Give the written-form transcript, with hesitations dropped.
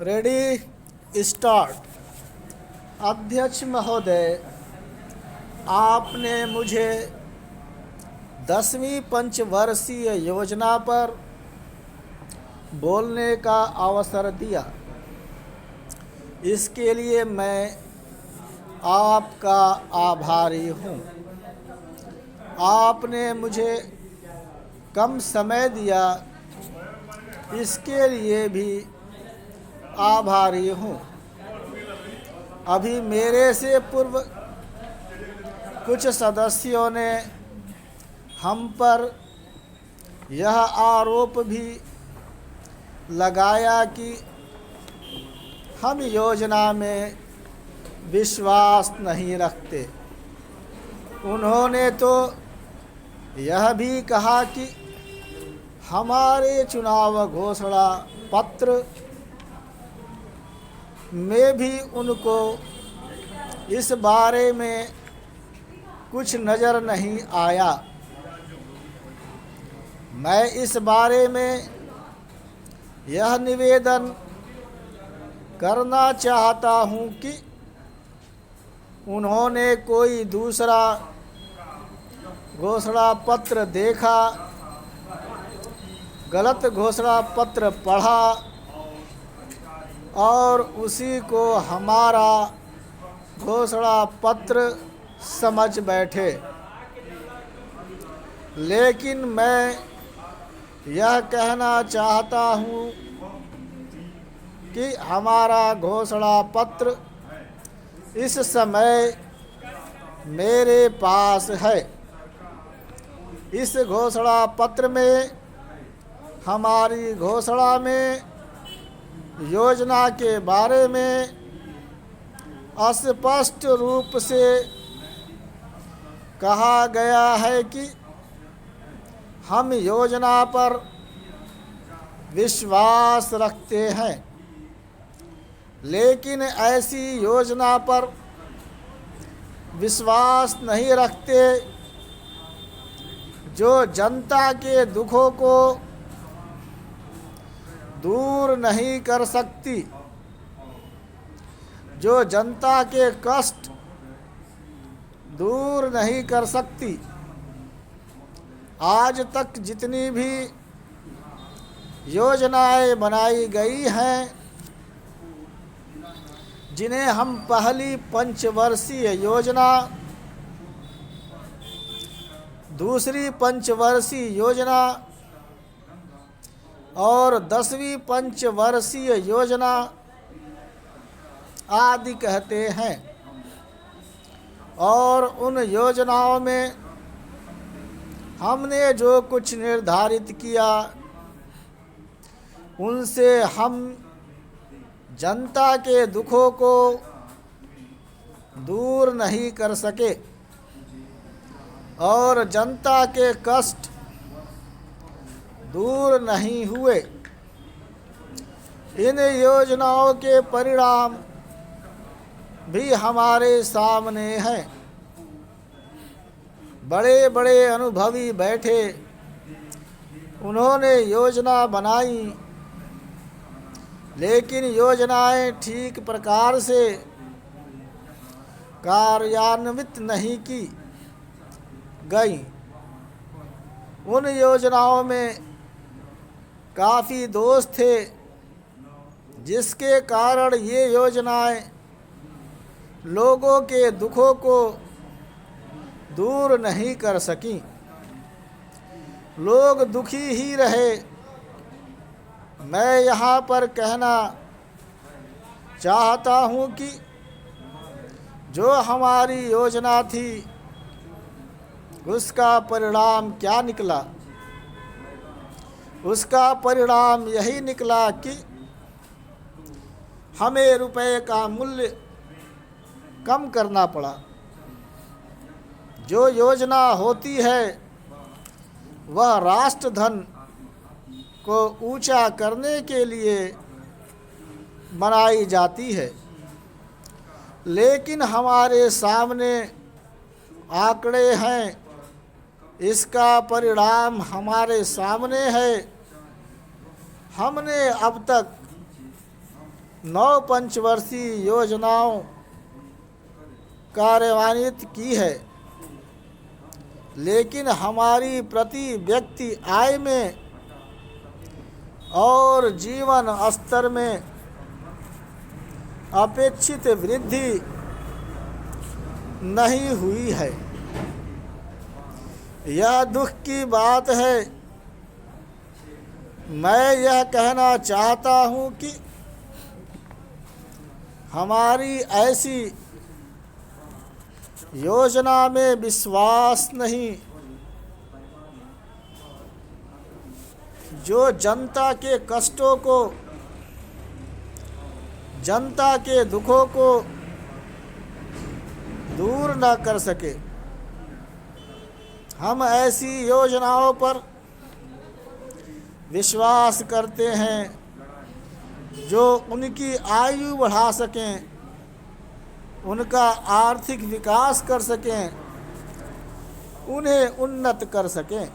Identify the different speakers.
Speaker 1: Ready start. अध्यक्ष महोदय, आपने मुझे 10वीं पंचवर्षीय योजना पर बोलने का अवसर दिया। इसके लिए मैं आपका आभारी हूँ। आपने मुझे कम समय दिया, इसके लिए भी आभारी हूँ। अभी मेरे से पूर्व कुछ सदस्यों ने हम पर यह आरोप भी लगाया कि हम योजना में विश्वास नहीं रखते। उन्होंने तो यह भी कहा कि हमारे चुनाव घोषणा पत्र में भी उनको इस बारे में कुछ नज़र नहीं आया। मैं इस बारे में यह निवेदन करना चाहता हूँ कि उन्होंने कोई दूसरा घोषणा पत्र देखा, गलत घोषणा पत्र पढ़ा और उसी को हमारा घोषणा पत्र समझ बैठे। लेकिन मैं यह कहना चाहता हूँ कि हमारा घोषणा पत्र इस समय मेरे पास है। इस घोषणा पत्र में हमारी घोषणा में योजना के बारे में स्पष्ट रूप से कहा गया है कि हम योजना पर विश्वास रखते हैं, लेकिन ऐसी योजना पर विश्वास नहीं रखते जो जनता के दुखों को दूर नहीं कर सकती, जो जनता के कष्ट दूर नहीं कर सकती। आज तक जितनी भी योजनाएं बनाई गई हैं, जिन्हें हम पहली पंचवर्षीय योजना, दूसरी पंचवर्षीय योजना और 10वीं पंचवर्षीय योजना आदि कहते हैं, और उन योजनाओं में हमने जो कुछ निर्धारित किया उनसे हम जनता के दुखों को दूर नहीं कर सके और जनता के कष्ट दूर नहीं हुए। इन योजनाओं के परिणाम भी हमारे सामने हैं। बड़े बड़े अनुभवी बैठे, उन्होंने योजना बनाई, लेकिन योजनाएं ठीक प्रकार से कार्यान्वित नहीं की गई। उन योजनाओं में काफ़ी दोष थे, जिसके कारण ये योजनाएं लोगों के दुखों को दूर नहीं कर सकीं। लोग दुखी ही रहे। मैं यहाँ पर कहना चाहता हूँ कि जो हमारी योजना थी उसका परिणाम क्या निकला। उसका परिणाम यही निकला कि हमें रुपए का मूल्य कम करना पड़ा। जो योजना होती है वह राष्ट्रधन को ऊंचा करने के लिए बनाई जाती है, लेकिन हमारे सामने आंकड़े हैं, इसका परिणाम हमारे सामने है। हमने अब तक 9 पंचवर्षीय योजनाओं कार्यान्वित की है, लेकिन हमारी प्रति व्यक्ति आय में और जीवन स्तर में अपेक्षित वृद्धि नहीं हुई है। यह दुख की बात है। मैं यह कहना चाहता हूँ कि हमारी ऐसी योजना में विश्वास नहीं जो जनता के कष्टों को, जनता के दुखों को दूर न कर सके। हम ऐसी योजनाओं पर विश्वास करते हैं जो उनकी आयु बढ़ा सकें, उनका आर्थिक विकास कर सकें, उन्हें उन्नत कर सकें।